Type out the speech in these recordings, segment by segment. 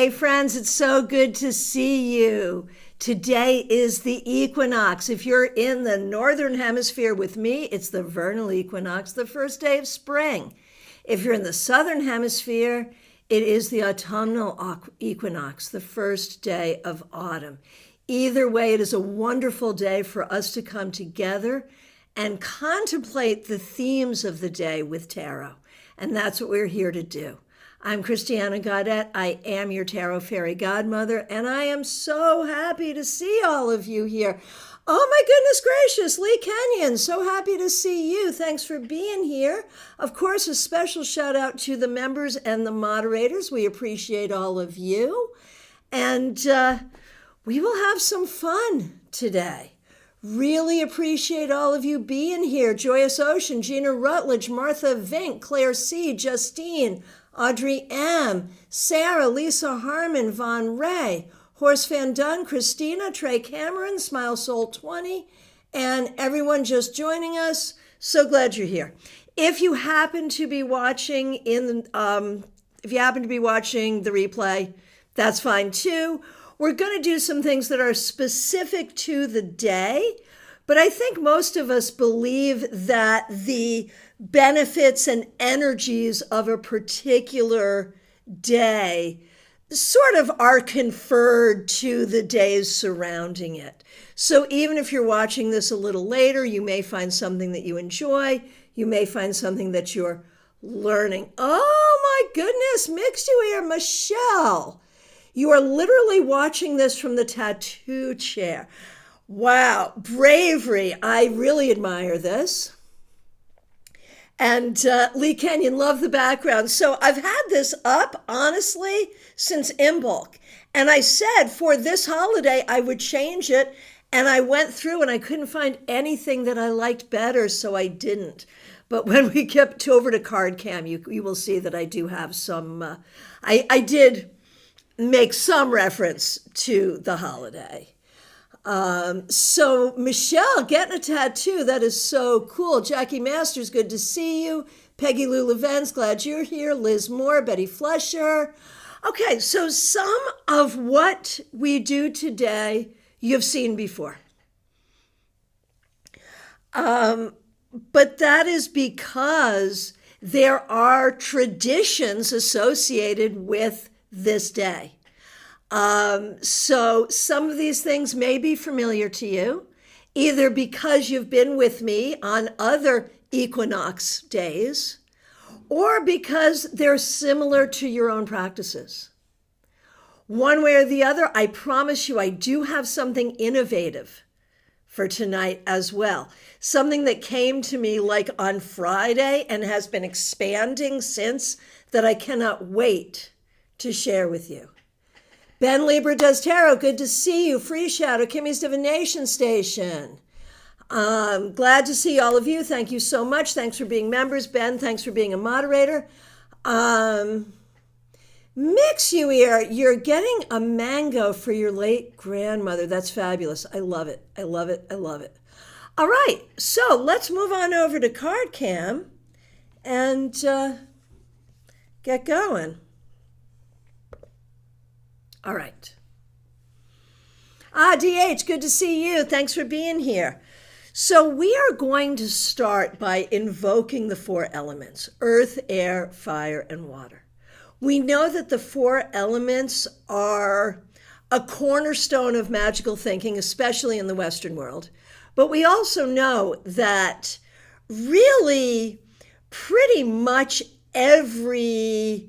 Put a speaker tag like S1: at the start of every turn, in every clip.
S1: Hey friends, it's so good to see you. Today is the equinox. If you're in the northern hemisphere with me, it's the vernal equinox, the first day of spring. If you're in the southern hemisphere, it is the autumnal equinox, the first day of autumn. Either way, it is a wonderful day for us to come together and contemplate the themes of the day with tarot. And that's what we're here to do. I'm Christiana Gaudet. I am your tarot fairy godmother, and I am so happy to see all of you here. Oh my goodness gracious, Lee Kenyon, so happy to see you. Thanks for being here. Of course, a special shout out to the members and the moderators. We appreciate all of you. And we will have some fun today. Really appreciate all of you being here. Joyous Ocean, Gina Rutledge, Martha Vink, Claire C., Justine, Audrey M., Sarah, Lisa Harmon, Von Ray, Horst Van Dunn, Christina, Trey Cameron, Smile Soul 20, and everyone just joining us. So glad you're here. If you happen to be watching the replay, that's fine too. We're going to do some things that are specific to the day, but I think most of us believe that the benefits and energies of a particular day sort of are conferred to the days surrounding it. So even if you're watching this a little later, you may find something that you enjoy. You may find something that you're learning. Oh my goodness, mixed you here, Michelle. You are literally watching this from the tattoo chair. Wow, bravery. I really admire this. And Lee Kenyon, love the background. So I've had this up, honestly, since Imbolc. And I said for this holiday, I would change it. And I went through and I couldn't find anything that I liked better, so I didn't. But when we get over to Card Cam, you will see that I do have some, I did make some reference to the holiday. So Michelle, getting a tattoo, that is so cool. Jackie Masters, good to see you. Peggy Lou Levens, glad you're here. Liz Moore, Betty Flesher. Okay, so some of what we do today, you've seen before. But that is because there are traditions associated with this day. So some of these things may be familiar to you, either because you've been with me on other equinox days, or because they're similar to your own practices. One way or the other, I promise you, I do have something innovative for tonight as well. Something that came to me like on Friday and has been expanding since, that I cannot wait to share with you. Ben Libra does tarot. Good to see you. Free Shadow, Kimmy's Divination Station. Glad to see all of you. Thank you so much. Thanks for being members. Ben, thanks for being a moderator. Mix you here. You're getting a mango for your late grandmother. That's fabulous. I love it. I love it. I love it. All right. So let's move on over to Card Cam and get going. All right. DH, good to see you. Thanks for being here. So we are going to start by invoking the four elements: earth, air, fire, and water. We know that the four elements are a cornerstone of magical thinking, especially in the Western world. But we also know that really pretty much every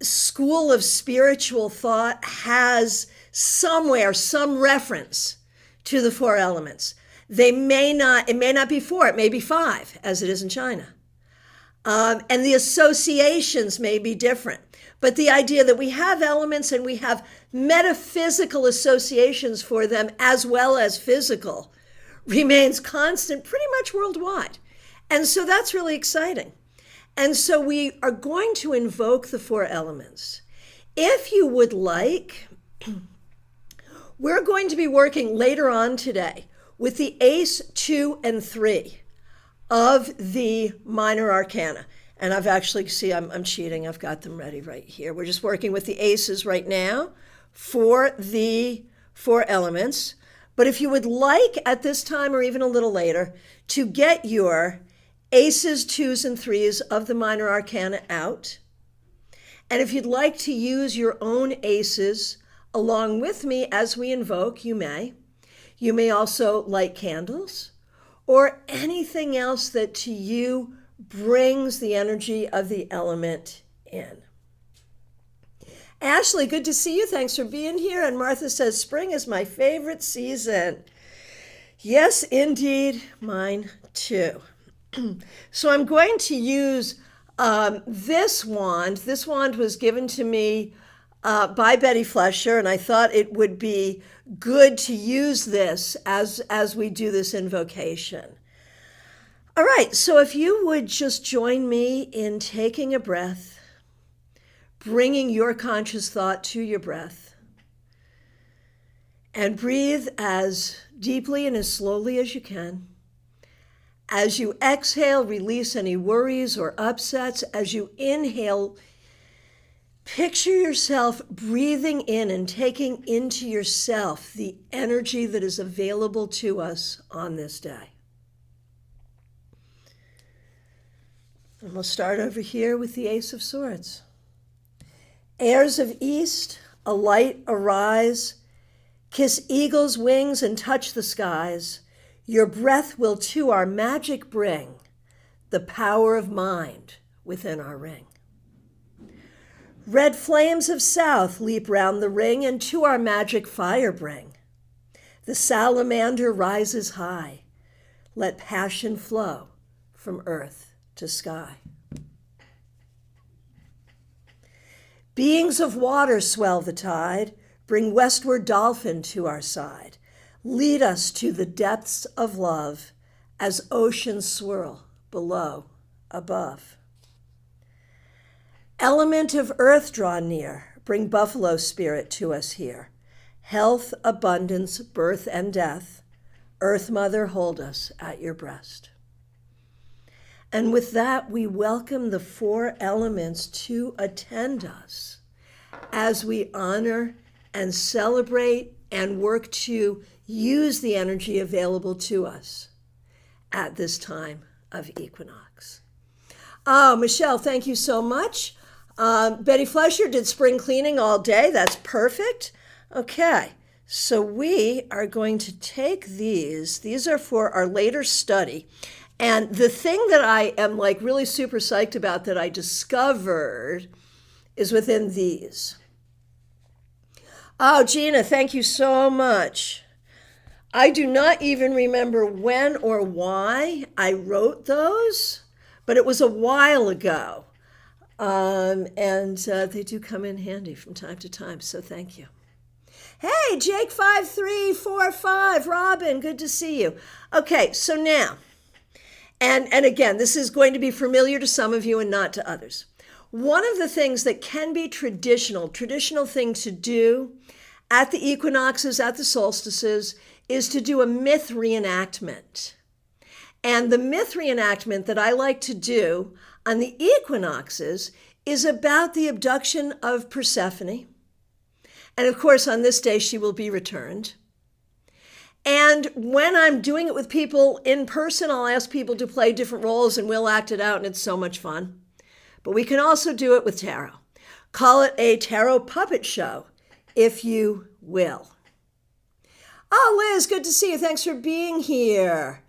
S1: school of spiritual thought has somewhere some reference to the four elements. It may not be four, it may be five, as it is in China. And the associations may be different. But the idea that we have elements and we have metaphysical associations for them as well as physical remains constant pretty much worldwide. And so that's really exciting. And so we are going to invoke the four elements. If you would like, we're going to be working later on today with the Ace, 2, and 3 of the minor arcana. And I've actually, see, I'm cheating. I've got them ready right here. We're just working with the aces right now for the 4 elements. But if you would like at this time or even a little later to get your aces, 2s, and 3s of the minor arcana out, and if you'd like to use your own aces along with me as we invoke, you may. You may also light candles or anything else that to you brings the energy of the element in. Ashley, good to see you. Thanks for being here. And Martha says, spring is my favorite season. Yes, indeed, mine too. So I'm going to use this wand. This wand was given to me by Betty Flesher, and I thought it would be good to use this as we do this invocation. All right, so if you would just join me in taking a breath, bringing your conscious thought to your breath, and breathe as deeply and as slowly as you can. As you exhale, release any worries or upsets. As you inhale, picture yourself breathing in and taking into yourself the energy that is available to us on this day. And we'll start over here with the Ace of Swords. Airs of East, a light arise. Kiss eagle's wings and touch the skies. Your breath will to our magic bring the power of mind within our ring. Red flames of South leap round the ring and to our magic fire bring. The salamander rises high. Let passion flow from earth to sky. Beings of water swell the tide, bring westward dolphin to our side. Lead us to the depths of love as oceans swirl below, above. Element of earth draw near, bring buffalo spirit to us here. Health, abundance, birth, and death, Earth Mother, hold us at your breast. And with that, we welcome the 4 elements to attend us as we honor and celebrate and work to use the energy available to us at this time of equinox. Oh, Michelle, thank you so much. Betty Flesher did spring cleaning all day. That's perfect. Okay, so we are going to take these. These are for our later study. And the thing that I am like really super psyched about that I discovered is within these. Oh, Gina, thank you so much. I do not even remember when or why I wrote those, but it was a while ago. And they do come in handy from time to time, so thank you. Hey, Jake5345, Robin, good to see you. Okay, so now, and again, this is going to be familiar to some of you and not to others. One of the things that can be traditional thing to do at the equinoxes, at the solstices, is to do a myth reenactment. And the myth reenactment that I like to do on the equinoxes is about the abduction of Persephone. And of course, on this day, she will be returned. And when I'm doing it with people in person, I'll ask people to play different roles and we'll act it out, and it's so much fun. But we can also do it with tarot. Call it a tarot puppet show, if you will. Oh, Liz, good to see you. Thanks for being here.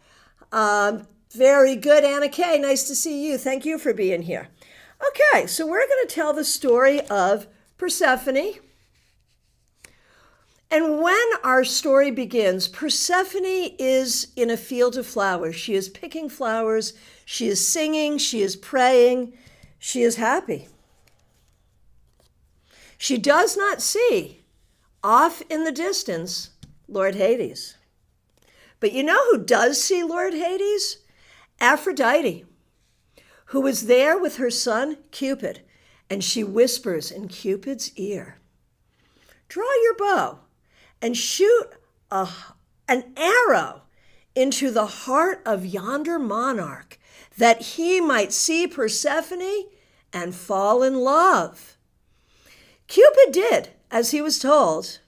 S1: Very good, Anna Kay. Nice to see you. Thank you for being here. Okay, so we're going to tell the story of Persephone. And when our story begins, Persephone is in a field of flowers. She is picking flowers. She is singing. She is praying. She is happy. She does not see, off in the distance, Lord Hades. But you know who does see Lord Hades? Aphrodite, who is there with her son, Cupid, and she whispers in Cupid's ear, "Draw your bow and shoot an arrow into the heart of yonder monarch, that he might see Persephone and fall in love. Cupid did as he was told.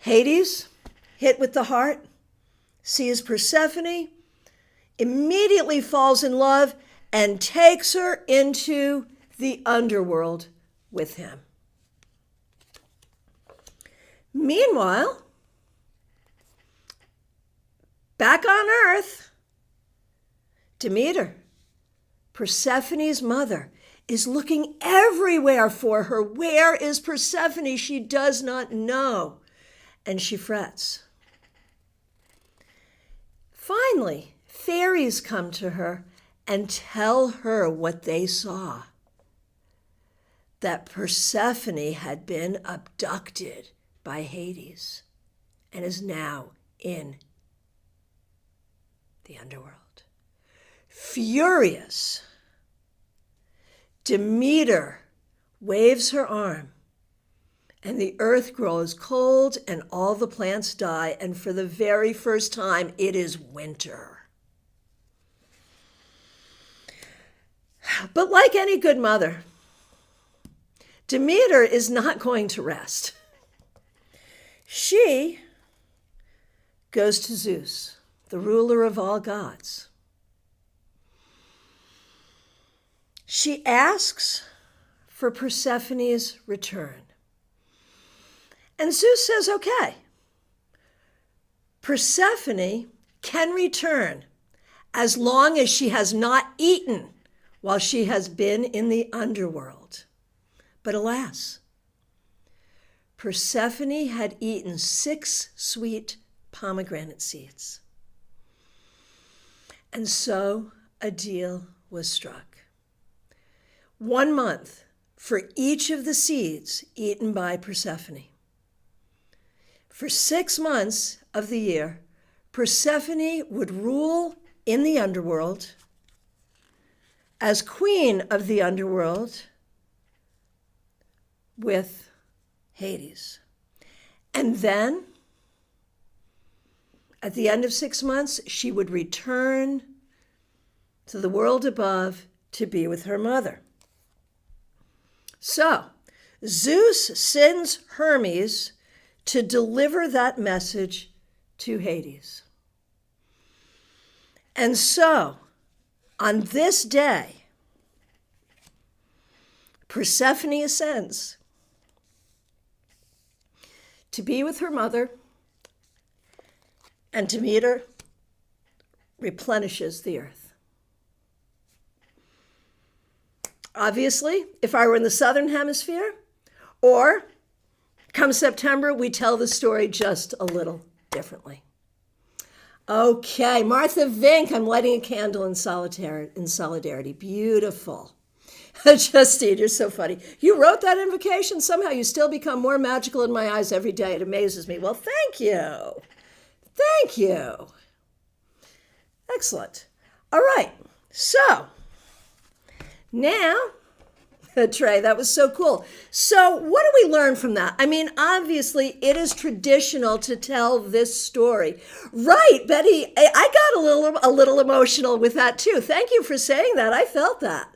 S1: Hades, hit with the heart, sees Persephone, immediately falls in love, and takes her into the underworld with him. Meanwhile, back on Earth, Demeter, Persephone's mother, is looking everywhere for her. Where is Persephone? She does not know, and she frets. Finally, fairies come to her and tell her what they saw. That Persephone had been abducted by Hades and is now in the underworld. Furious, Demeter waves her arm, and the earth grows cold and all the plants die, and for the very first time, it is winter. But like any good mother, Demeter is not going to rest. She goes to Zeus, the ruler of all gods. She asks for Persephone's return. And Zeus says, okay, Persephone can return as long as she has not eaten while she has been in the underworld. But alas, Persephone had eaten 6 sweet pomegranate seeds. And so a deal was struck. 1 month for each of the seeds eaten by Persephone. For 6 months of the year, Persephone would rule in the underworld as queen of the underworld with Hades. And then, at the end of 6 months, she would return to the world above to be with her mother. So, Zeus sends Hermes to deliver that message to Hades. And so, on this day, Persephone ascends to be with her mother, and Demeter replenishes the earth. Obviously, if I were in the southern hemisphere, or come September, we tell the story just a little differently. Okay, Martha Vink, I'm lighting a candle in solidarity. Beautiful. Justine, you're so funny. You wrote that invocation. Somehow you still become more magical in my eyes every day. It amazes me. Well, thank you. Thank you. Excellent. All right. So now, Trey, that was so cool. So what do we learn from that? I mean, obviously, it is traditional to tell this story. Right, Betty, I got a little emotional with that, too. Thank you for saying that. I felt that.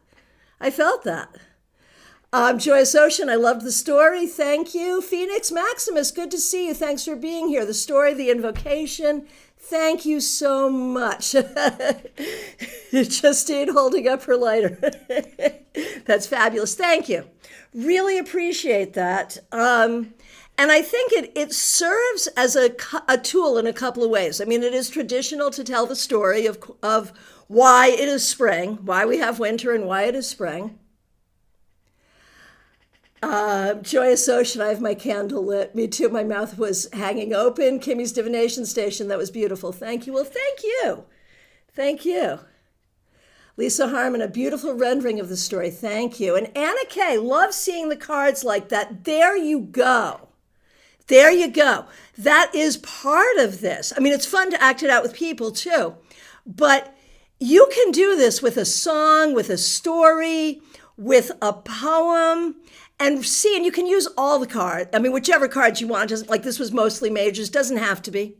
S1: Joyous Ocean, I loved the story. Thank you. Phoenix Maximus, good to see you. Thanks for being here. The story, the invocation. Thank you so much. Justine holding up her lighter. That's fabulous. Thank you. Really appreciate that. And I think it serves as a tool in a couple of ways. I mean, it is traditional to tell the story of why it is spring, why we have winter, and why it is spring. Joyous Ocean, I have my candle lit. Me too. My mouth was hanging open. Kimmy's Divination Station, that was beautiful. Thank you. Well, thank you. Thank you. Lisa Harmon, a beautiful rendering of the story. Thank you. And Anna Kay, love seeing the cards like that. There you go. There you go. That is part of this. I mean, it's fun to act it out with people too, but you can do this with a song, with a story, with a poem, and you can use all the cards. I mean, whichever cards you want. Just like this was mostly majors, doesn't have to be.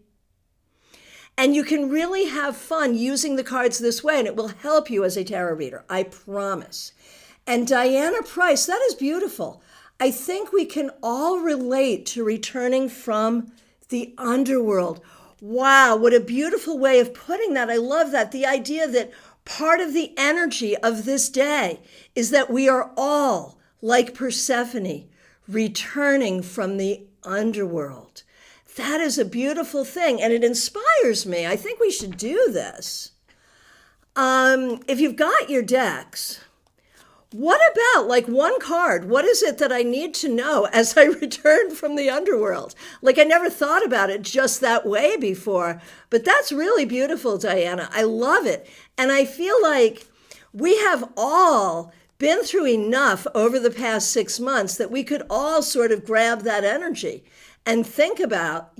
S1: And you can really have fun using the cards this way, and it will help you as a tarot reader, I promise. And Diana Price, that is beautiful. I think we can all relate to returning from the underworld. Wow, what a beautiful way of putting that. I love that. The idea that part of the energy of this day is that we are all, like Persephone, returning from the underworld. That is a beautiful thing, and it inspires me. I think we should do this. If you've got your decks, what about like one card? What is it that I need to know as I return from the underworld? Like I never thought about it just that way before, but that's really beautiful, Diana. I love it. And I feel like we have all been through enough over the past 6 months that we could all sort of grab that energy and think about,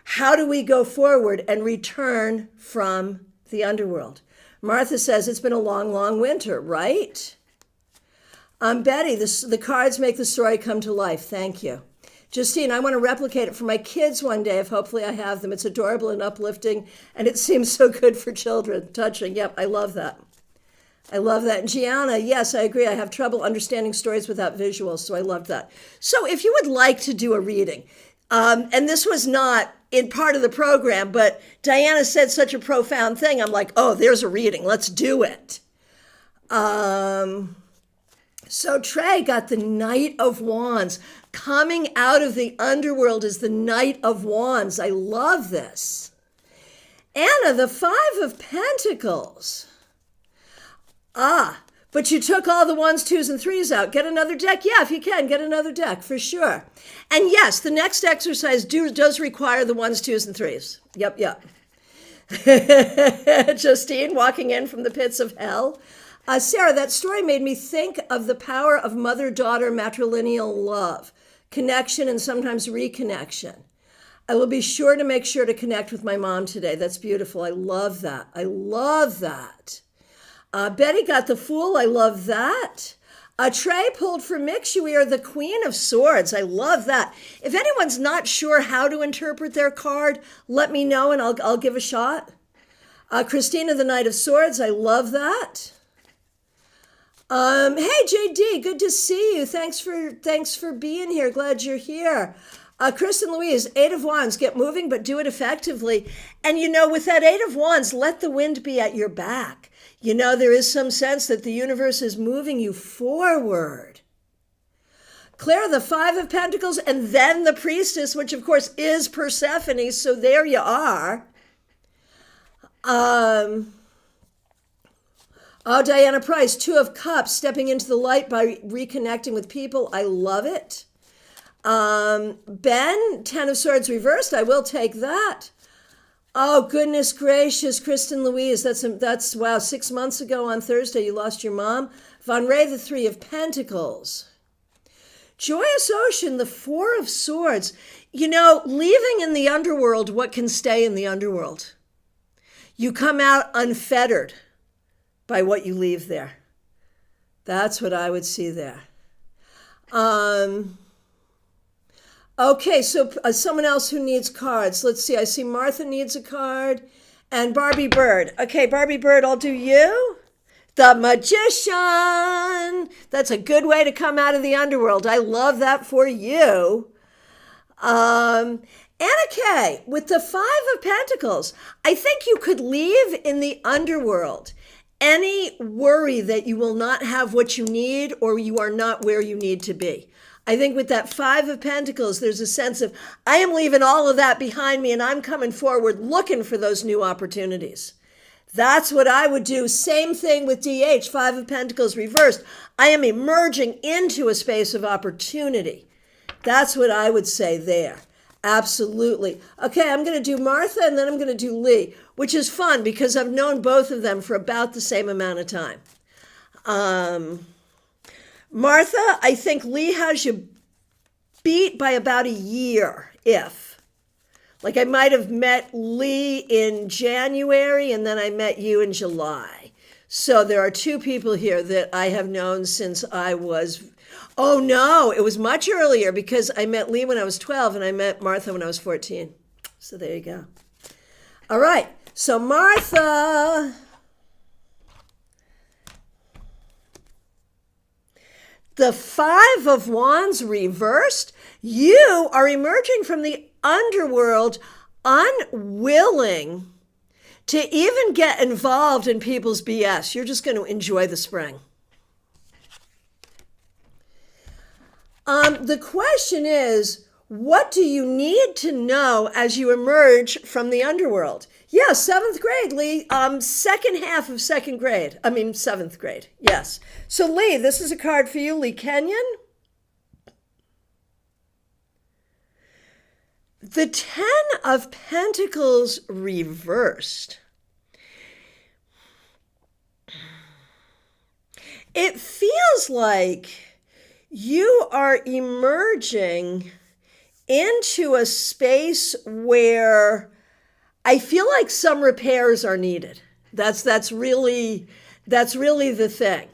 S1: how do we go forward and return from the underworld? Martha says it's been a long, long winter, right? Betty, the cards make the story come to life. Thank you. Justine, I want to replicate it for my kids one day if hopefully I have them. It's adorable and uplifting, and it seems so good for children. Touching. Yep, I love that. I love that. And Gianna, yes, I agree. I have trouble understanding stories without visuals, so I love that. So if you would like to do a reading, and this was not in part of the program, but Diana said such a profound thing. I'm like, oh, there's a reading. Let's do it. So Trey got the Knight of Wands. Coming out of the underworld is the Knight of Wands. I love this. Anna, the Five of Pentacles. But you took all the 1s, 2s, and 3s out. Get another deck? Yeah, if you can, get another deck for sure. And yes, the next exercise does require the 1s, 2s, and 3s. Yep. Justine walking in from the pits of hell. Sarah, that story made me think of the power of mother-daughter matrilineal love, connection, and sometimes reconnection. I will be sure to make sure to connect with my mom today. That's beautiful. I love that. Betty got the Fool. I love that. Trey pulled for Mix. You are the Queen of Swords. I love that. If anyone's not sure how to interpret their card, let me know and I'll give a shot. Christina, the Knight of Swords. I love that. Hey, JD, good to see you. Thanks for being here. Glad you're here. Chris and Louise, 8 of Wands, get moving, but do it effectively. And with that 8 of Wands, let the wind be at your back. There is some sense that the universe is moving you forward. Claire, the 5 of Pentacles, and then the Priestess, which of course is Persephone. So there you are. Diana Price, 2 of Cups, stepping into the light by reconnecting with people. I love it. Ben, 10 of Swords reversed. I will take that. Oh, goodness gracious, Kristen Louise, that's wow, 6 months ago on Thursday, you lost your mom. Von Ray, the 3 of Pentacles. Joyous Ocean, the 4 of Swords. Leaving in the underworld, what can stay in the underworld? You come out unfettered by what you leave there. That's what I would see there. Okay, so someone else who needs cards. Let's see. I see Martha needs a card and Barbie Bird. Okay, Barbie Bird, I'll do you. The Magician. That's a good way to come out of the underworld. I love that for you. Anna Kay, with the 5 of Pentacles, I think you could leave in the underworld any worry that you will not have what you need or you are not where you need to be. I think with that 5 of Pentacles, there's a sense of, I am leaving all of that behind me and I'm coming forward looking for those new opportunities. That's what I would do. Same thing with DH, 5 of Pentacles reversed. I am emerging into a space of opportunity. That's what I would say there. Absolutely. Okay, I'm going to do Martha and then I'm going to do Lee, which is fun because I've known both of them for about the same amount of time. Martha, I think Lee has you beat by about a year, if. Like I might have met Lee in January and then I met you in July. So there are 2 people here that I have known since I was, oh no, it was much earlier because I met Lee when I was 12 and I met Martha when I was 14. So there you go. All right. So Martha, the Five of Wands reversed. You are emerging from the underworld unwilling to even get involved in people's BS. You're just going to enjoy the spring. The question is, what do you need to know as you emerge from the underworld? Yeah, seventh grade, Lee. Second half of seventh grade. Yes. So, Lee, this is a card for you, Lee Kenyon. The Ten of Pentacles reversed. It feels like you are emerging into a space where I feel like some repairs are needed. That's really the thing.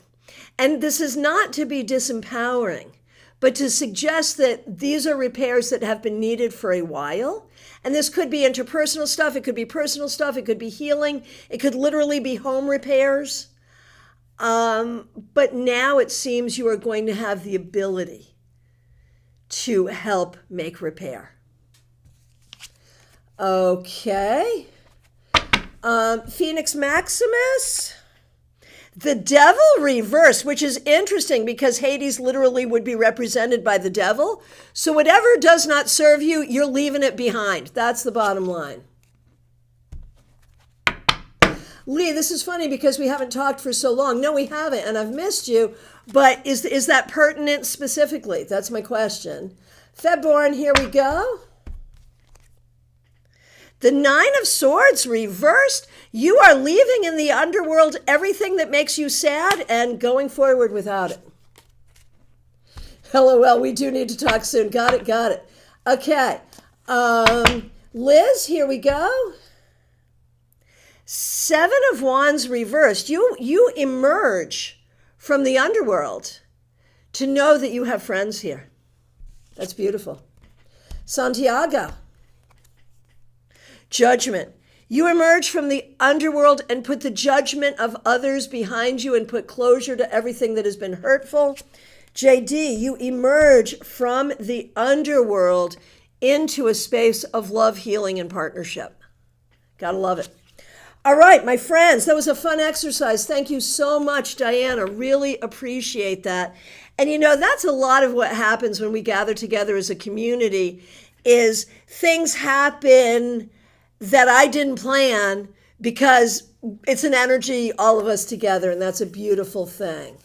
S1: And this is not to be disempowering, but to suggest that these are repairs that have been needed for a while. And this could be interpersonal stuff, it could be personal stuff, it could be healing, it could literally be home repairs. But now it seems you are going to have the ability to help make repair. Okay. Phoenix Maximus. The Devil reversed, which is interesting because Hades literally would be represented by the devil. So whatever does not serve you, you're leaving it behind. That's the bottom line. Lee, this is funny because we haven't talked for so long. No, we haven't, and I've missed you. But is that pertinent specifically? That's my question. Febborn, here we go. The Nine of Swords reversed. You are leaving in the underworld everything that makes you sad and going forward without it. LOL, we do need to talk soon. Got it. Okay. Liz, here we go. Seven of Wands reversed. You emerge from the underworld to know that you have friends here. That's beautiful. Santiago. Judgment. You emerge from the underworld and put the judgment of others behind you and put closure to everything that has been hurtful. JD, you emerge from the underworld into a space of love, healing, and partnership. Gotta love it. All right, my friends, that was a fun exercise. Thank you so much, Diana. Really appreciate that. And that's a lot of what happens when we gather together as a community is things happen that I didn't plan because it's an energy, all of us together, and that's a beautiful thing.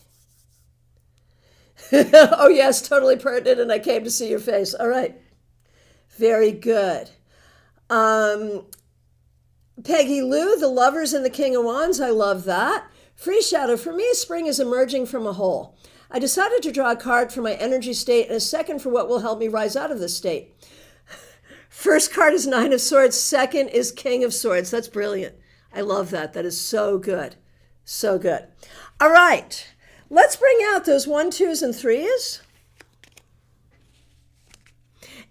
S1: Oh, yes, totally pertinent, and I came to see your face. All right. Very good. Peggy Lou, the Lovers and the King of Wands, I love that. Free Shadow, for me, spring is emerging from a hole. I decided to draw a card for my energy state and a second for what will help me rise out of this state. First card is Nine of Swords. Second is King of Swords. That's brilliant. I love that. That is so good. So good. All right. Let's bring out those 1, 2s, and 3s.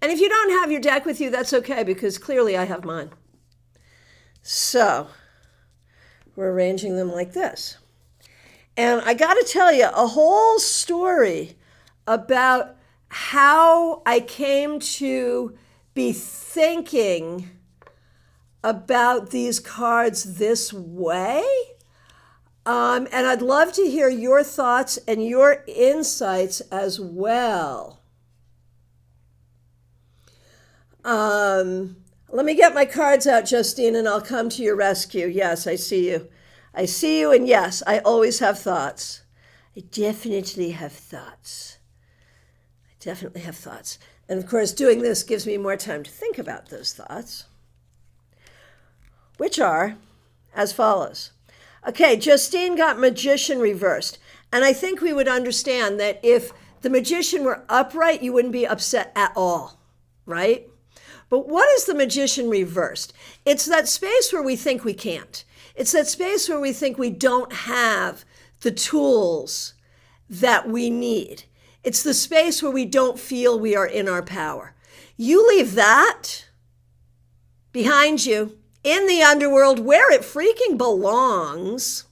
S1: And if you don't have your deck with you, that's okay because clearly I have mine. So we're arranging them like this. And I got to tell you a whole story about how I came to be thinking about these cards this way. And I'd love to hear your thoughts and your insights as well. Let me get my cards out, Justine, and I'll come to your rescue. Yes, I see you. I see you, and yes, I always have thoughts. I definitely have thoughts. And of course, doing this gives me more time to think about those thoughts, which are as follows. Okay, Justine got Magician reversed. And I think we would understand that if the Magician were upright, you wouldn't be upset at all, right? But what is the Magician reversed? It's that space where we think we can't. It's that space where we think we don't have the tools that we need. It's the space where we don't feel we are in our power. You leave that behind you in the underworld where it freaking belongs.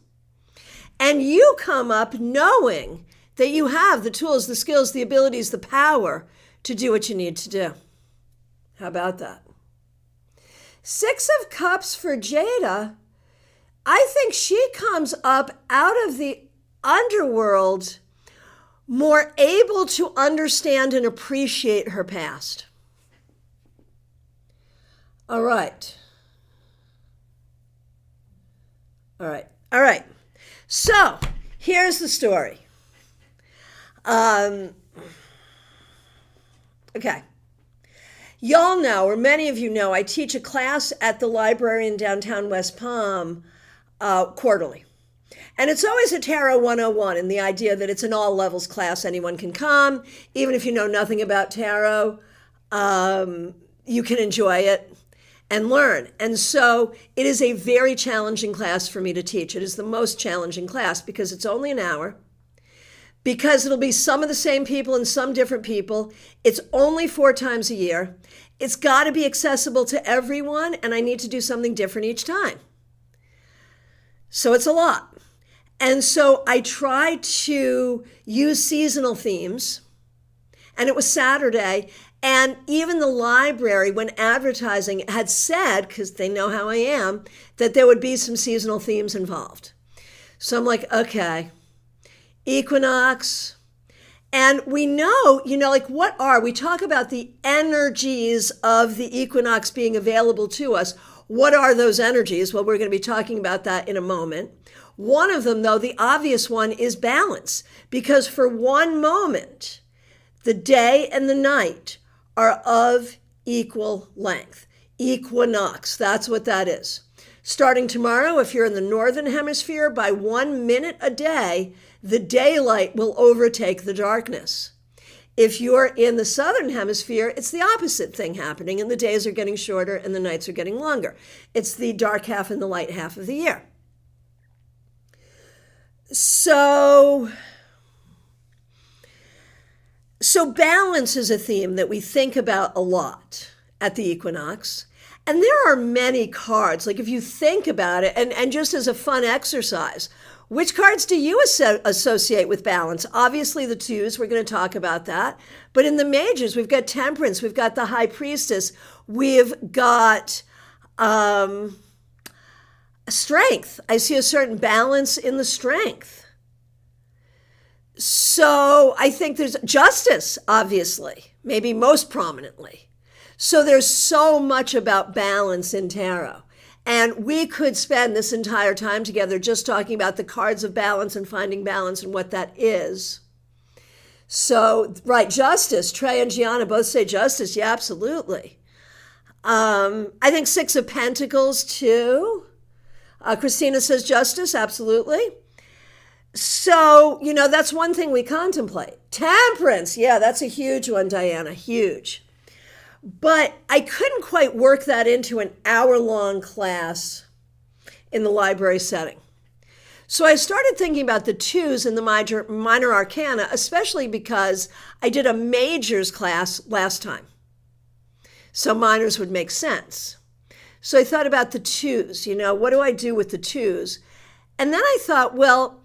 S1: And you come up knowing that you have the tools, the skills, the abilities, the power to do what you need to do. How about that? Six of Cups for Jada. I think she comes up out of the underworld more able to understand and appreciate her past. All right. So here's the story. Okay. Y'all know, or many of you know, I teach a class at the library in downtown West Palm quarterly. And it's always a Tarot 101, and the idea that it's an all levels class, anyone can come, even if you know nothing about tarot, you can enjoy it and learn. And so it is a very challenging class for me to teach. It is the most challenging class because it's only an hour, because it'll be some of the same people and some different people. It's only 4 times a year. It's got to be accessible to everyone, and I need to do something different each time. So it's a lot. And so I try to use seasonal themes, and it was Saturday, and even the library, when advertising, had said, because they know how I am, that there would be some seasonal themes involved. So I'm like, okay, Equinox. And we know, like we talk about the energies of the equinox being available to us. What are those energies? Well, we're going to be talking about that in a moment. One of them, though, the obvious one, is balance. Because for one moment, the day and the night are of equal length. Equinox, that's what that is. Starting tomorrow, if you're in the northern hemisphere, by 1 minute a day, the daylight will overtake the darkness. If you're in the southern hemisphere, it's the opposite thing happening, and the days are getting shorter and the nights are getting longer. It's the dark half and the light half of the year. So balance is a theme that we think about a lot at the equinox. And there are many cards. Like if you think about it, and just as a fun exercise, which cards do you associate with balance? Obviously the 2s, we're going to talk about that. But in the majors, we've got Temperance, we've got the High Priestess, we've got Strength. I see a certain balance in the Strength. So I think there's Justice, obviously, maybe most prominently. So there's so much about balance in tarot. And we could spend this entire time together just talking about the cards of balance and finding balance and what that is. So, right, Justice. Trey and Gianna both say Justice. Yeah, absolutely. I think 6 of Pentacles, too. Christina says Justice. Absolutely. So, that's one thing we contemplate. Temperance. Yeah, that's a huge one, Diana. Huge. But I couldn't quite work that into an hour-long class in the library setting. So I started thinking about the 2s and the minor arcana, especially because I did a majors class last time. So minors would make sense. So I thought about the 2s, what do I do with the 2s? And then I thought, well,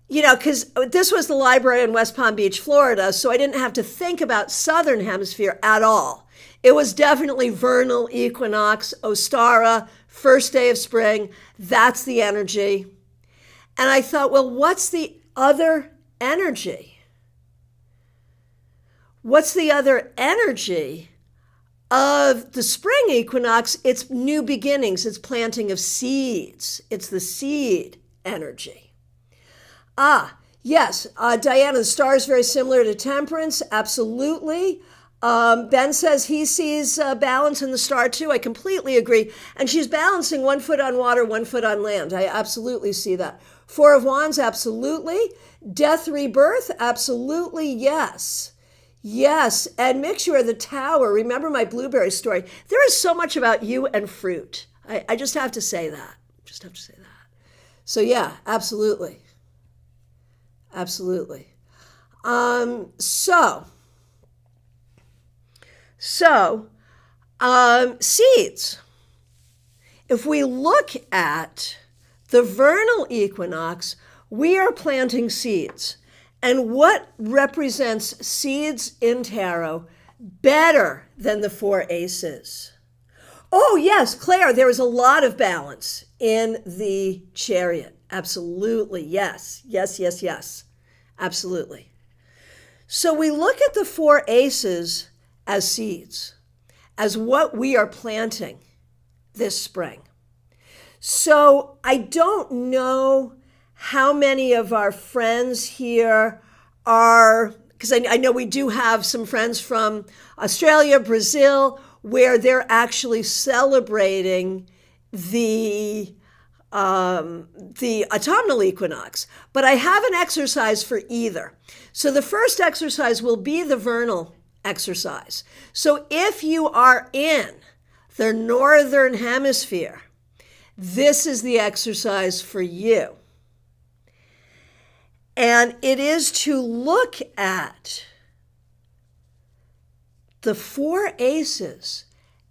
S1: because this was the library in West Palm Beach, Florida, so I didn't have to think about Southern Hemisphere at all. It was definitely vernal, equinox, Ostara, first day of spring. That's the energy. And I thought, well, what's the other energy? What's the other energy of the spring equinox? It's new beginnings. It's planting of seeds. It's the seed energy. Yes, Diana, the star is very similar to Temperance. Absolutely. Ben says he sees balance in the star too. I completely agree. And she's balancing 1 foot on water, 1 foot on land. I absolutely see that. 4 of Wands, absolutely. Death, rebirth, absolutely, yes. Yes, and Mixture, the Tower. Remember my blueberry story. There is so much about you and fruit. I just have to say that. So yeah, absolutely. Absolutely. Seeds. if we look at the vernal equinox, we are planting seeds. And what represents seeds in tarot better than the four aces? Oh, yes, Claire, there is a lot of balance in the chariot. Absolutely, yes, yes, yes, yes, absolutely. So we look at the four aces as seeds, as what we are planting this spring. So I don't know how many of our friends here are, because I know we do have some friends from Australia, Brazil, where they're actually celebrating the autumnal equinox. But I have an exercise for either. So the first exercise will be the vernal exercise. So if you are in the northern hemisphere, this is the exercise for you. And it is to look at the four aces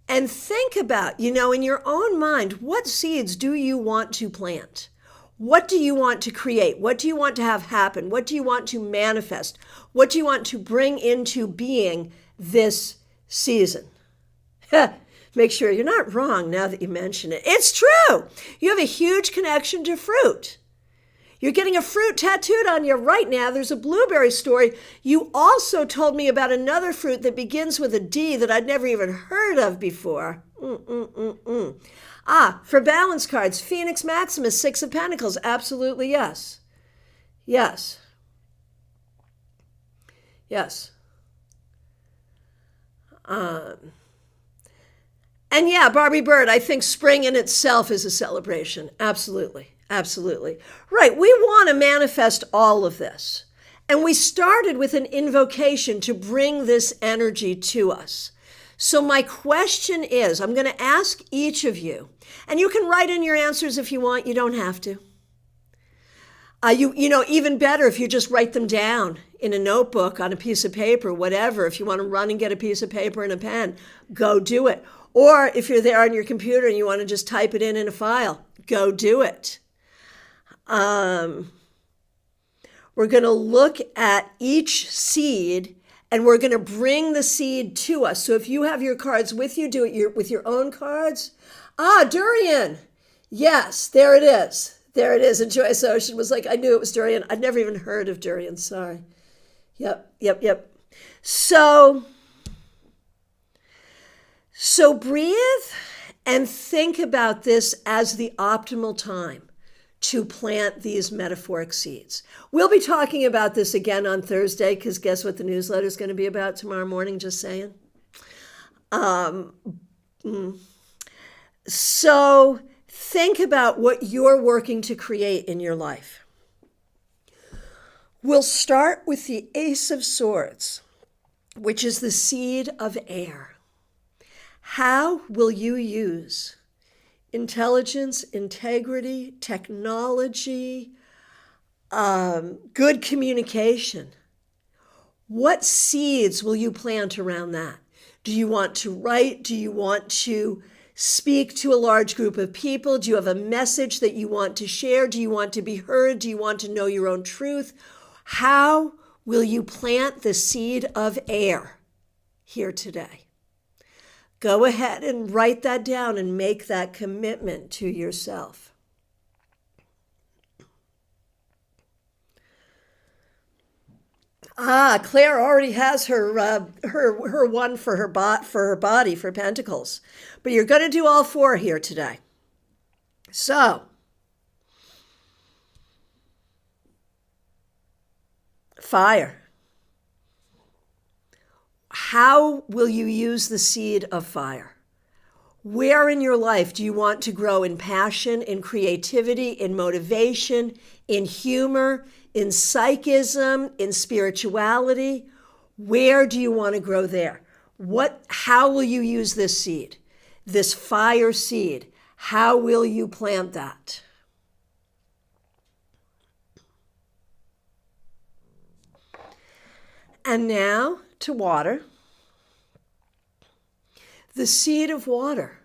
S1: and think about, in your own mind, what seeds do you want to plant? What do you want to create? What do you want to have happen? What do you want to manifest? What do you want to bring into being this season? Make sure you're not wrong now that you mention it. It's true. You have a huge connection to fruit. You're getting a fruit tattooed on you right now. There's a blueberry story. You also told me about another fruit that begins with a D that I'd never even heard of before. For balance cards, Phoenix Maximus, Six of Pentacles. Absolutely, yes. Yes. Yes. And yeah, Barbie Bird, I think spring in itself is a celebration. Absolutely. Absolutely. Right. We want to manifest all of this. And we started with an invocation to bring this energy to us. So my question is, I'm going to ask each of you, and you can write in your answers if you want. You don't have to. Even better if you just write them down in a notebook, on a piece of paper, whatever. If you want to run and get a piece of paper and a pen, go do it. Or if you're there on your computer and you want to just type it in a file, go do it. We're going to look at each seed and we're going to bring the seed to us. So if you have your cards with you, do it with your own cards. Durian. Yes, there it is. There it is. And Joyce Ocean was like, I knew it was durian. I'd never even heard of durian. Sorry. Yep. So breathe and think about this as the optimal time to plant these metaphoric seeds. We'll be talking about this again on Thursday, because guess what the newsletter is going to be about tomorrow morning, just saying. So think about what you're working to create in your life. We'll start with the Ace of Swords, which is the seed of air. How will you use intelligence, integrity, technology, good communication? What seeds will you plant around that? Do you want to write? Do you want to speak to a large group of people? Do you have a message that you want to share? Do you want to be heard? Do you want to know your own truth? How will you plant the seed of air here today? Go ahead and write that down and make that commitment to yourself. Claire already has her one for her body, for Pentacles. But you're going to do all four here today. So, fire. How will you use the seed of fire? Where in your life do you want to grow in passion, in creativity, in motivation, in humor, in psychism, in spirituality? Where do you want to grow there? How will you use this seed, this fire seed? How will you plant that? And now to water. The seed of water.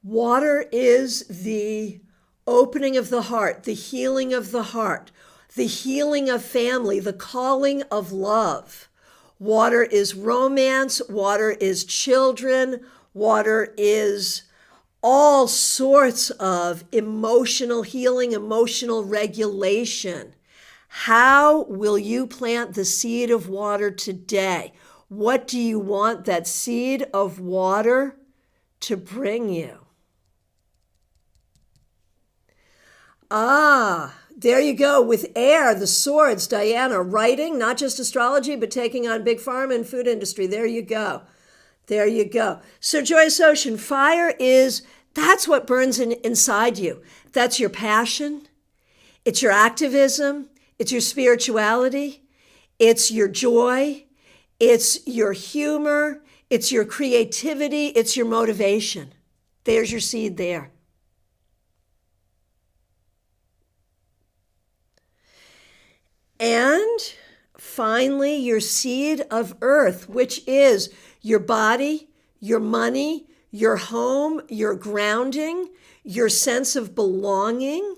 S1: Water is the opening of the heart, the healing of the heart, the healing of family, the calling of love. Water is romance, water is children, water is all sorts of emotional healing, emotional regulation. How will you plant the seed of water today? What do you want that seed of water to bring you? There you go. With air, the swords, Diana, writing, not just astrology, but taking on big pharma and food industry. There you go. There you go. So Joyous Ocean, fire that's what burns inside you. That's your passion. It's your activism. It's your spirituality. It's your joy. It's your humor. It's your creativity. It's your motivation. There's your seed there. And finally, your seed of earth, which is your body, your money, your home, your grounding, your sense of belonging.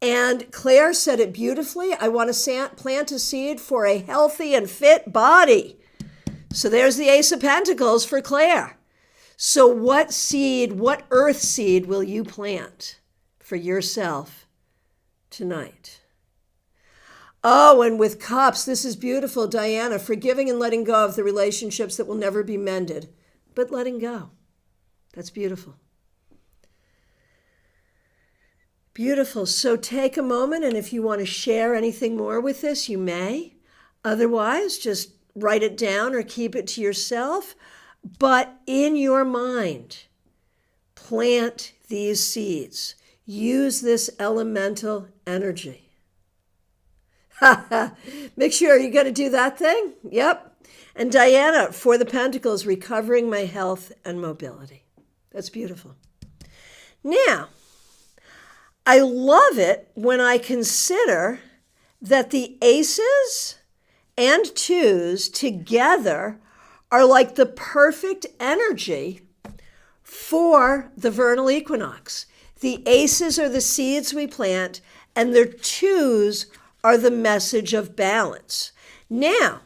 S1: And Claire said it beautifully. I want to plant a seed for a healthy and fit body. So there's the Ace of Pentacles for Claire. So what earth seed will you plant for yourself tonight? Oh, and with cups, this is beautiful, Diana, forgiving and letting go of the relationships that will never be mended, but letting go. That's beautiful. Beautiful. So take a moment, and if you want to share anything more with this, you may. Otherwise, just write it down or keep it to yourself. But in your mind, plant these seeds. Use this elemental energy. Make sure you're going to do that thing. Yep. And Diana, for the Pentacles, recovering my health and mobility. That's beautiful. Now, I love it when I consider that the aces and twos together are like the perfect energy for the vernal equinox. The aces are the seeds we plant, and the twos are the message of balance. Now,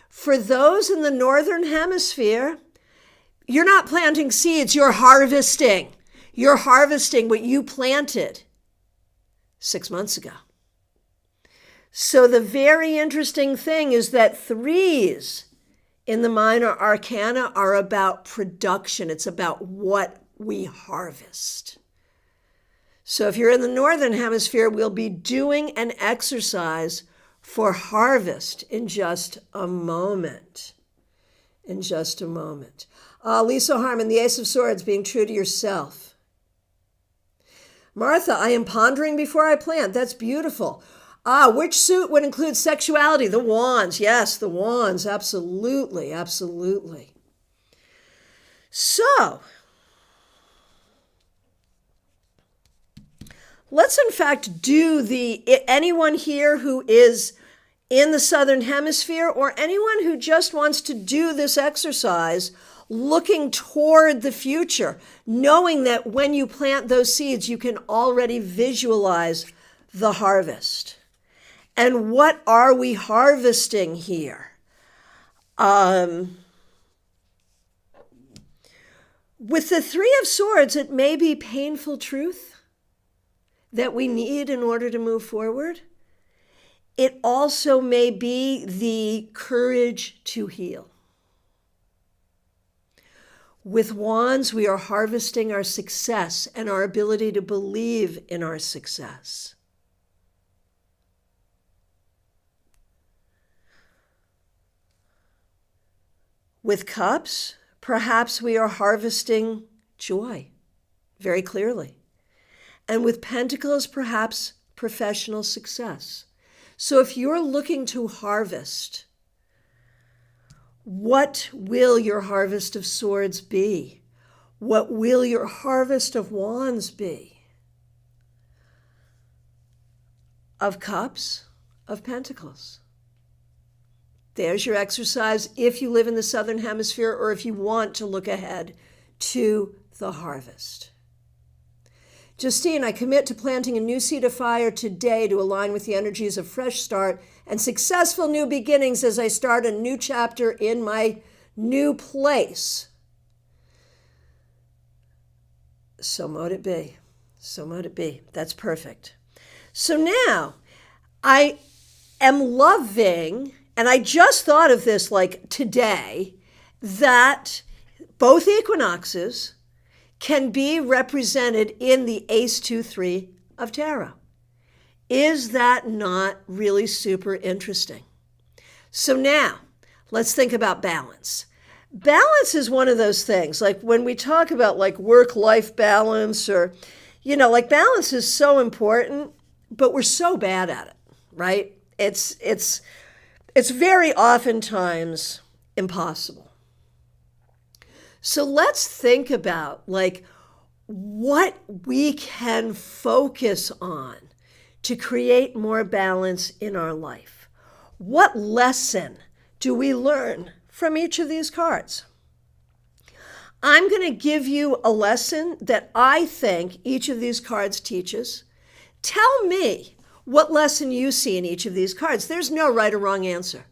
S1: for those in the northern hemisphere, you're not planting seeds, you're harvesting. You're harvesting what you planted 6 months ago. So the very interesting thing is that threes in the minor arcana are about production. It's about what we harvest. So if you're in the northern hemisphere, we'll be doing an exercise for harvest in just a moment. In just a moment. Lisa Harmon, the Ace of Swords, being true to yourself. Martha, I am pondering before I plant. That's beautiful. Which suit would include sexuality? The wands. Yes, the wands. Absolutely, absolutely. So, let's in fact do anyone here who is in the southern hemisphere or anyone who just wants to do this exercise looking toward the future, knowing that when you plant those seeds, you can already visualize the harvest. And what are we harvesting here? With the Three of Swords, it may be painful truth that we need in order to move forward. It also may be the courage to heal. With wands, we are harvesting our success and our ability to believe in our success. With cups, perhaps we are harvesting joy very clearly. And with pentacles, perhaps professional success. So if you're looking to harvest, what will your harvest of swords be? What will your harvest of wands be? Of cups, of pentacles. There's your exercise if you live in the southern hemisphere or if you want to look ahead to the harvest. Justine, I commit to planting a new seed of fire today to align with the energies of fresh start and successful new beginnings as I start a new chapter in my new place. So mote it be. So mote it be. That's perfect. So now I am loving, and I just thought of this like today, that both equinoxes can be represented in the Ace 2-3 of tarot. Is that not really super interesting? So now let's think about balance. Balance is one of those things, like when we talk about like work-life balance, or, like balance is so important, but we're so bad at it, right? It's very oftentimes impossible. So let's think about like what we can focus on to create more balance in our life. What lesson do we learn from each of these cards? I'm going to give you a lesson that I think each of these cards teaches. Tell me what lesson you see in each of these cards. There's no right or wrong answer.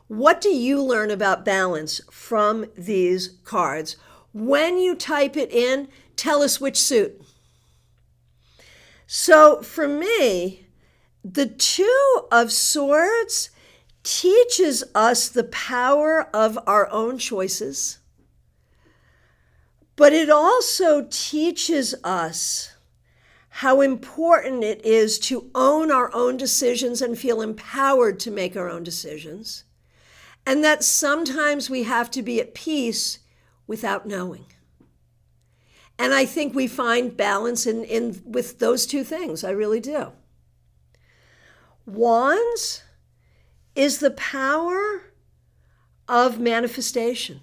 S1: What do you learn about balance from these cards? When you type it in, tell us which suit. So for me, the Two of Swords teaches us the power of our own choices, but it also teaches us how important it is to own our own decisions and feel empowered to make our own decisions, and that sometimes we have to be at peace without knowing. And I think we find balance in with those two things. I really do. Wands is the power of manifestation.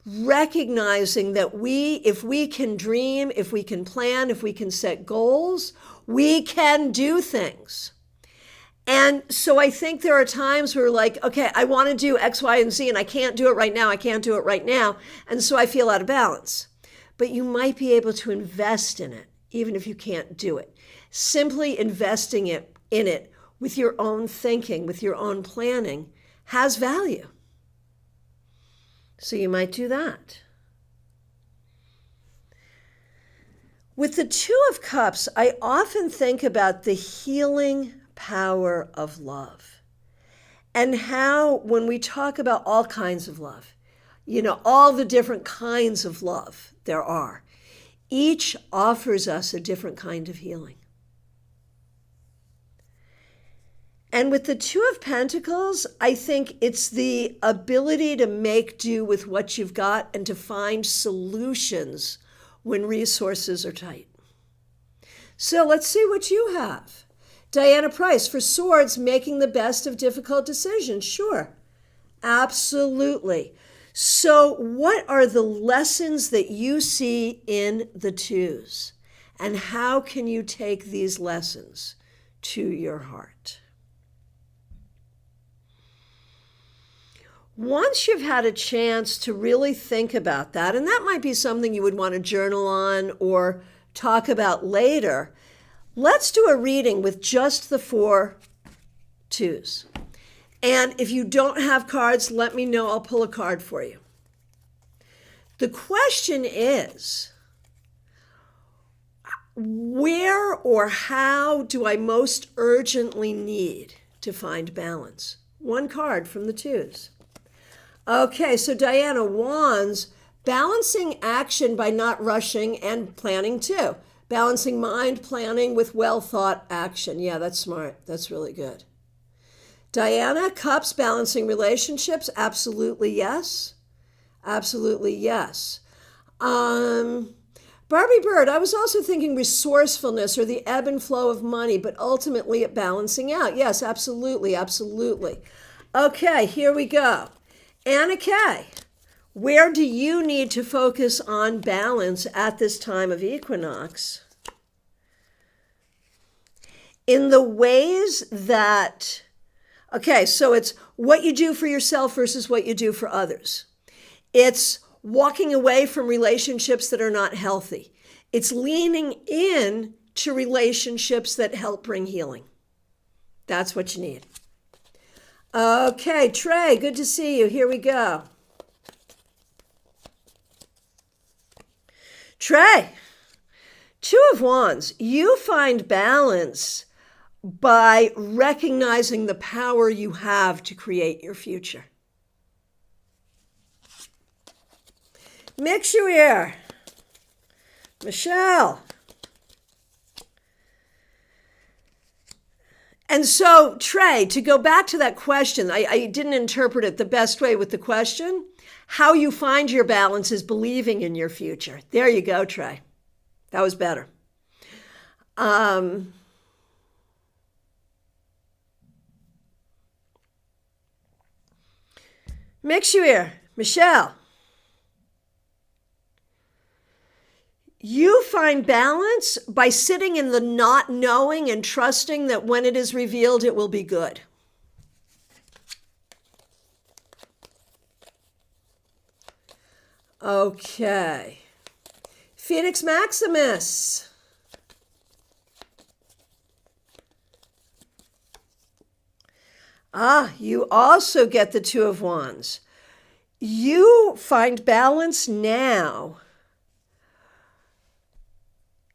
S1: Recognizing that if we can dream, if we can plan, if we can set goals, we can do things. And so I think there are times where we're like, okay, I want to do X, Y, and Z, and I can't do it right now. I can't do it right now. And so I feel out of balance. But you might be able to invest in it, even if you can't do it. Simply investing in it with your own thinking, with your own planning, has value. So you might do that. With the Two of Cups, I often think about the healing power of love, and how when we talk about all kinds of love, all the different kinds of love there are, each offers us a different kind of healing. And with the Two of Pentacles, I think it's the ability to make do with what you've got and to find solutions when resources are tight. So let's see what you have. Diana Price, for Swords, making the best of difficult decisions. Sure, absolutely. So what are the lessons that you see in the twos? And how can you take these lessons to your heart? Once you've had a chance to really think about that, and that might be something you would want to journal on or talk about later, let's do a reading with just the 4 twos. And if you don't have cards, let me know. I'll pull a card for you. The question is, where or how do I most urgently need to find balance? One card from the twos. Okay, so Diana, Wands, balancing action by not rushing and planning too. Balancing mind planning with well-thought action. Yeah, that's smart. That's really good. Diana, Cups, balancing relationships. Absolutely yes. Absolutely yes. Barbie Bird, I was also thinking resourcefulness or the ebb and flow of money, but ultimately it balancing out. Yes, absolutely, absolutely. Okay, here we go. Anna Kay, where do you need to focus on balance at this time of equinox? In the ways that, okay, so it's what you do for yourself versus what you do for others. It's walking away from relationships that are not healthy. It's leaning in to relationships that help bring healing. That's what you need. Okay, Trey, good to see you. Here we go. Trey, Two of Wands. You find balance by recognizing the power you have to create your future. Mix you here. Michelle. And so, Trey, to go back to that question, I didn't interpret it the best way with the question. How you find your balance is believing in your future. There you go, Trey. That was better. Mix you here. Michelle. You find balance by sitting in the not knowing and trusting that when it is revealed, it will be good. Okay. Phoenix Maximus. You also get the Two of Wands. You find balance now.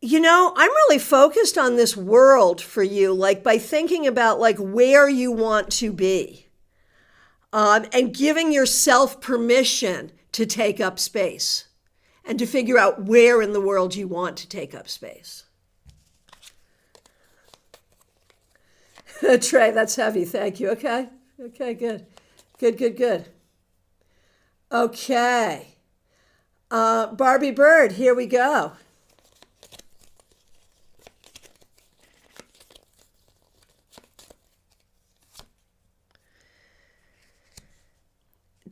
S1: You know, I'm really focused on this world for you, like by thinking about like where you want to be, and giving yourself permission to take up space and to figure out where in the world you want to take up space. Trey, that's heavy. Thank you. Okay. Okay, good. Good. Okay. Barbie Bird, here we go.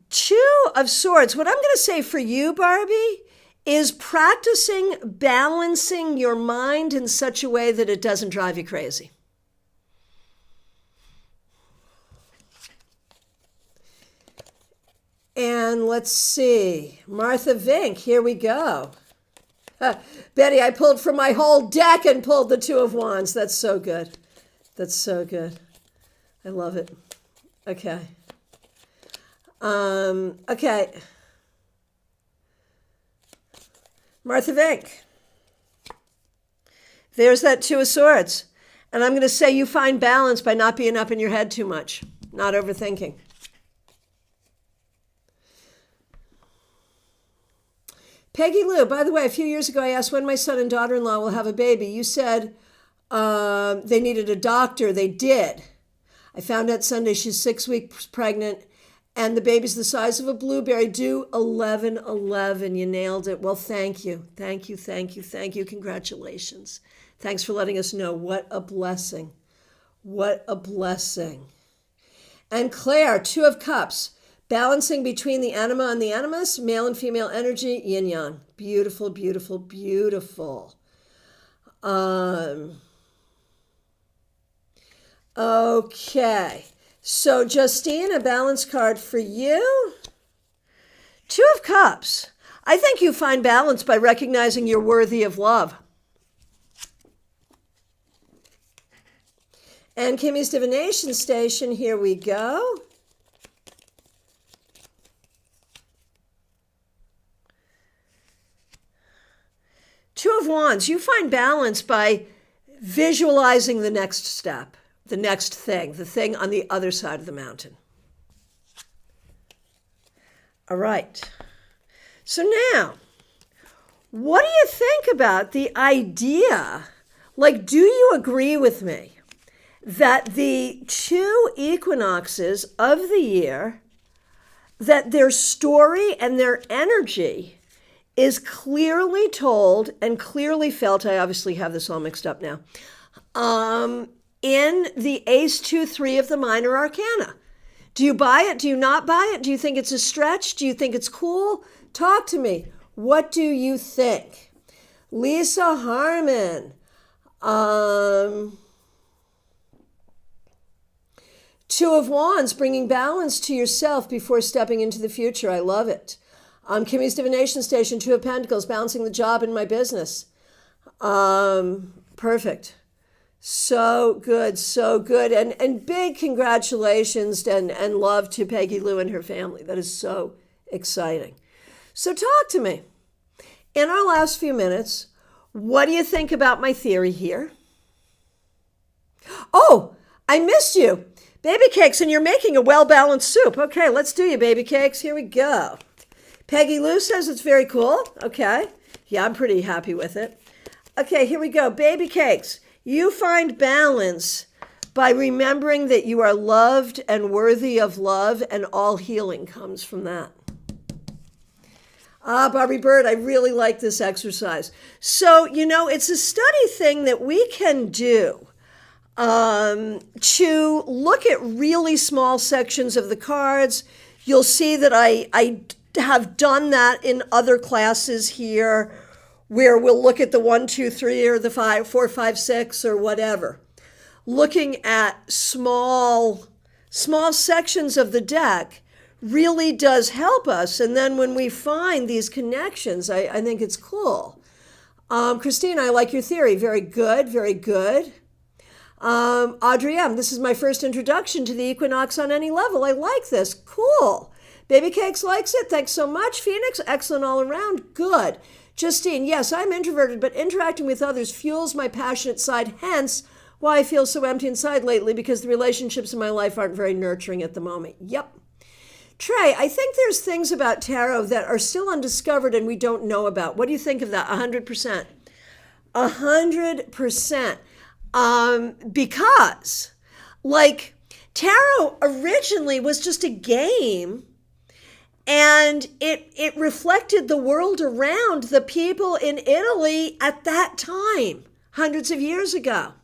S1: Two of Swords. What I'm going to say for you, Barbie, is practicing balancing your mind in such a way that it doesn't drive you crazy. And let's see. Martha Vink, here we go. Betty, I pulled from my whole deck and pulled the Two of Wands. That's so good. That's so good. I love it. Okay. Okay. Martha Vink. There's that Two of Swords. And I'm going to say you find balance by not being up in your head too much, not overthinking. Peggy Lou, by the way, a few years ago I asked when my son and daughter-in-law will have a baby. You said they needed a doctor. They did. I found out Sunday she's 6 weeks pregnant and the baby's the size of a blueberry, due 11/11. You nailed it. Well, thank you. Thank you. Congratulations. Thanks for letting us know. What a blessing. What a blessing. And Claire, Two of Cups. Balancing between the anima and the animus, male and female energy, yin yang. Beautiful. Okay. So, Justine, a balance card for you. Two of Cups. I think you find balance by recognizing you're worthy of love. And Kimmy's Divination Station, here we go. Two of Wands, you find balance by visualizing the next step, the next thing, the thing on the other side of the mountain. All right. So now, what do you think about the idea, like, do you agree with me that the two equinoxes of the year, that their story and their energy is clearly told and clearly felt, I obviously have this all mixed up now, in the Ace 2-3 of the Minor Arcana? Do you buy it? Do you not buy it? Do you think it's a stretch? Do you think it's cool? Talk to me. What do you think? Lisa Harmon. Two of Wands, bringing balance to yourself before stepping into the future. I love it. Kimmy's Divination Station, Two of Pentacles, balancing the job in my business. Perfect. So good, so good. And big congratulations and love to Peggy Lou and her family. That is so exciting. So talk to me. In our last few minutes, what do you think about my theory here? Oh, I missed you. Baby cakes, and you're making a well-balanced soup. Okay, let's do you, baby cakes. Here we go. Peggy Lou says it's very cool. Okay. Yeah, I'm pretty happy with it. Okay, here we go. Baby cakes. You find balance by remembering that you are loved and worthy of love, and all healing comes from that. Barbie Bird, I really like this exercise. So, it's a study thing that we can do to look at really small sections of the cards. You'll see that I have done that in other classes here, where we'll look at the 1, 2, 3, or the 5, 4, 5, 6, or whatever. Looking at small sections of the deck really does help us. And then when we find these connections, I think it's cool. Christina, I like your theory. Very good, very good. Audrey M., this is my first introduction to the equinox on any level. I like this. Cool. Baby Cakes likes it. Thanks so much. Phoenix, excellent all around. Good. Justine, yes, I'm introverted, but interacting with others fuels my passionate side, hence why I feel so empty inside lately, because the relationships in my life aren't very nurturing at the moment. Yep. Trey, I think there's things about tarot that are still undiscovered and we don't know about. What do you think of that? 100%. 100%. Because, tarot originally was just a game, and it reflected the world around the people in Italy at that time, hundreds of years ago.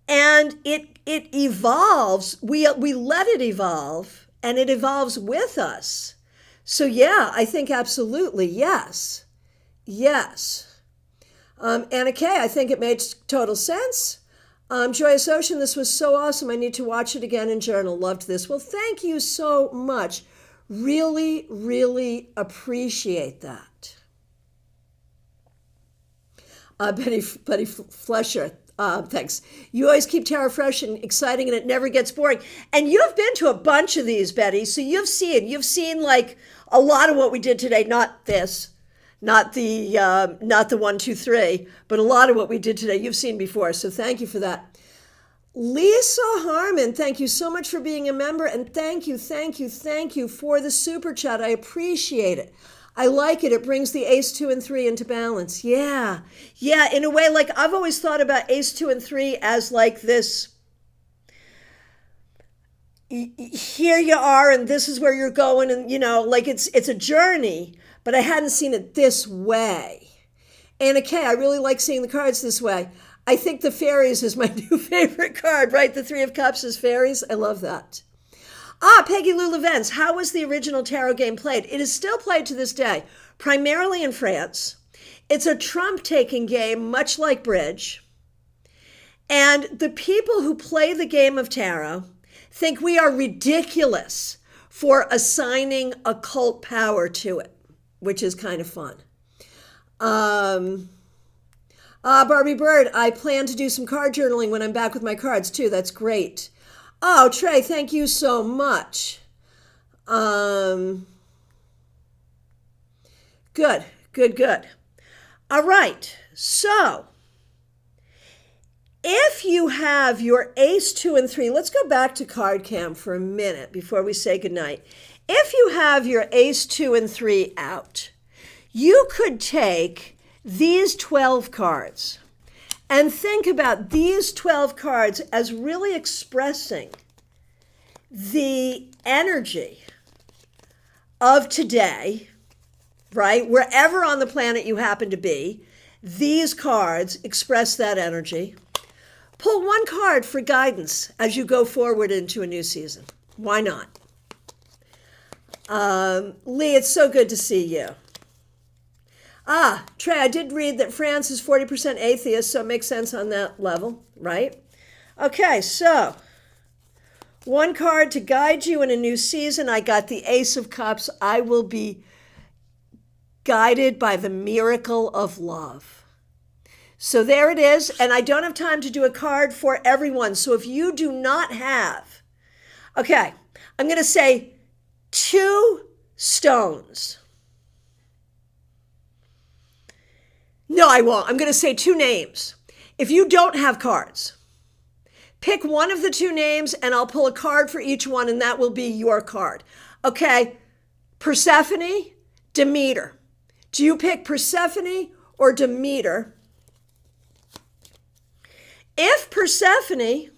S1: And it evolves. We let it evolve, and it evolves with us. So yeah, I think absolutely, yes. Yes. Anna Kay, I think it makes total sense. Joyous Ocean, this was so awesome. I need to watch it again and journal. Loved this. Well, thank you so much. Really, really appreciate that. Betty Flesher, thanks. You always keep tarot fresh and exciting, and it never gets boring. And you've been to a bunch of these, Betty, so you've seen a lot of what we did today. Not this, not the 1, 2, 3, but a lot of what we did today you've seen before. So thank you for that. Lisa Harmon, thank you so much for being a member, and thank you for the super chat. I appreciate it. I like it. It brings the ace 2 and 3 into balance. Yeah, in a way, I've always thought about ace 2 and 3 as this, here you are and this is where you're going, and it's a journey, but I hadn't seen it this way. Anna Kay, I really like seeing the cards this way. I think the fairies is my new favorite card, right? The 3 of Cups is fairies. I love that. Peggy Lou Levens, how was the original tarot game played? It is still played to this day, primarily in France. It's a trump-taking game, much like bridge. And the people who play the game of tarot think we are ridiculous for assigning occult power to it, which is kind of fun. Barbie Bird, I plan to do some card journaling when I'm back with my cards too. That's great. Oh, Trey, thank you so much. Good. All right, so if you have your ace 2 and 3, let's go back to card cam for a minute before we say goodnight. If you have your ace 2 and 3 out, you could take these 12 cards and think about these 12 cards as really expressing the energy of today, right? Wherever on the planet you happen to be, these cards express that energy. Pull one card for guidance as you go forward into a new season. Why not? Lee, it's so good to see you. Trey, I did read that France is 40% atheist, so it makes sense on that level, right? Okay, so one card to guide you in a new season. I got the Ace of Cups. I will be guided by the miracle of love. So there it is. And I don't have time to do a card for everyone. So if you do not have, okay, I'm going to say 2 stones. No, I won't. I'm going to say 2 names. If you don't have cards, pick one of the 2 names and I'll pull a card for each one and that will be your card. Okay, Persephone, Demeter. Do you pick Persephone or Demeter? If Persephone,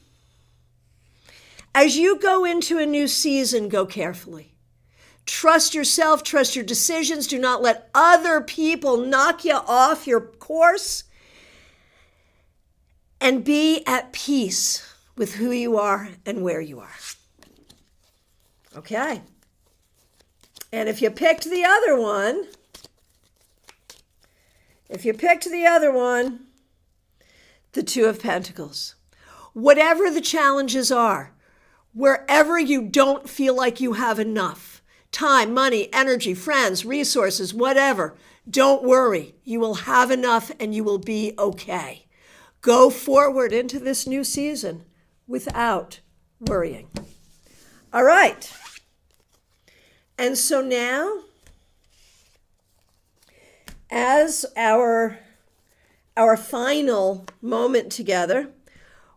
S1: as you go into a new season, go carefully. Trust yourself, trust your decisions. Do not let other people knock you off your course. And be at peace with who you are and where you are. Okay. And if you picked the other one, the 2 of Pentacles. Whatever the challenges are, wherever you don't feel like you have enough, time, money, energy, friends, resources, whatever, don't worry. You will have enough and you will be okay. Go forward into this new season without worrying. All right. And so now, as our final moment together,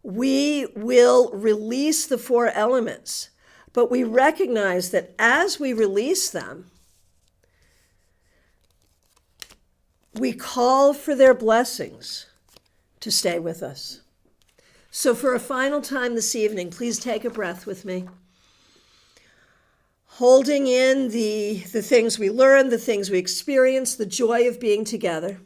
S1: we will release the 4 elements. But we recognize that as we release them, we call for their blessings to stay with us. So for a final time this evening, please take a breath with me. Holding in the things we learn, the things we experience, the joy of being together.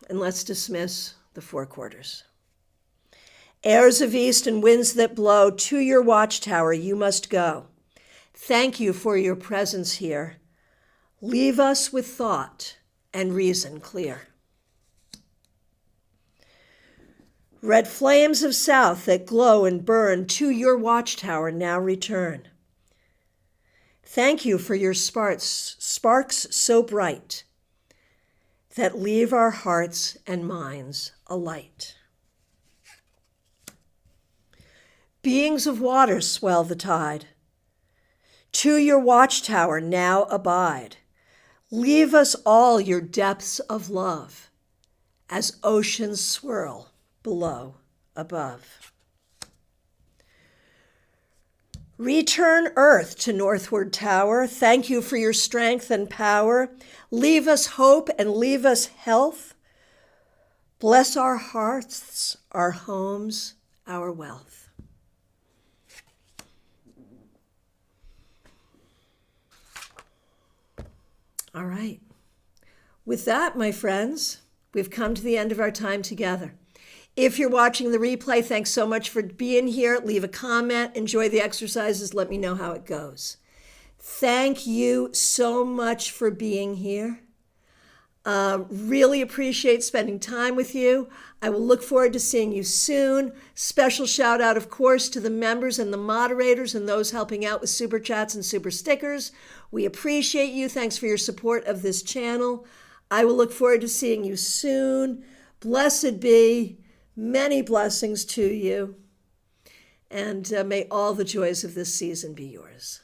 S1: And let's dismiss the 4 quarters. Airs of east and winds that blow, to your watchtower you must go. Thank you for your presence here. Leave us with thought and reason clear. Red flames of south that glow and burn, to your watchtower now return. Thank you for your sparks so bright that leave our hearts and minds alight. Beings of water swell the tide. To your watchtower now abide. Leave us all your depths of love as oceans swirl below, above. Return earth to northward tower. Thank you for your strength and power. Leave us hope and leave us health. Bless our hearts, our homes, our wealth. All right. With that, my friends, we've come to the end of our time together. If you're watching the replay, thanks so much for being here. Leave a comment, enjoy the exercises, let me know how it goes. Thank you so much for being here. Really appreciate spending time with you. I will look forward to seeing you soon. Special shout out, of course, to the members and the moderators and those helping out with super chats and super stickers. We appreciate you. Thanks for your support of this channel. I will look forward to seeing you soon. Blessed be. Many blessings to you. And may all the joys of this season be yours.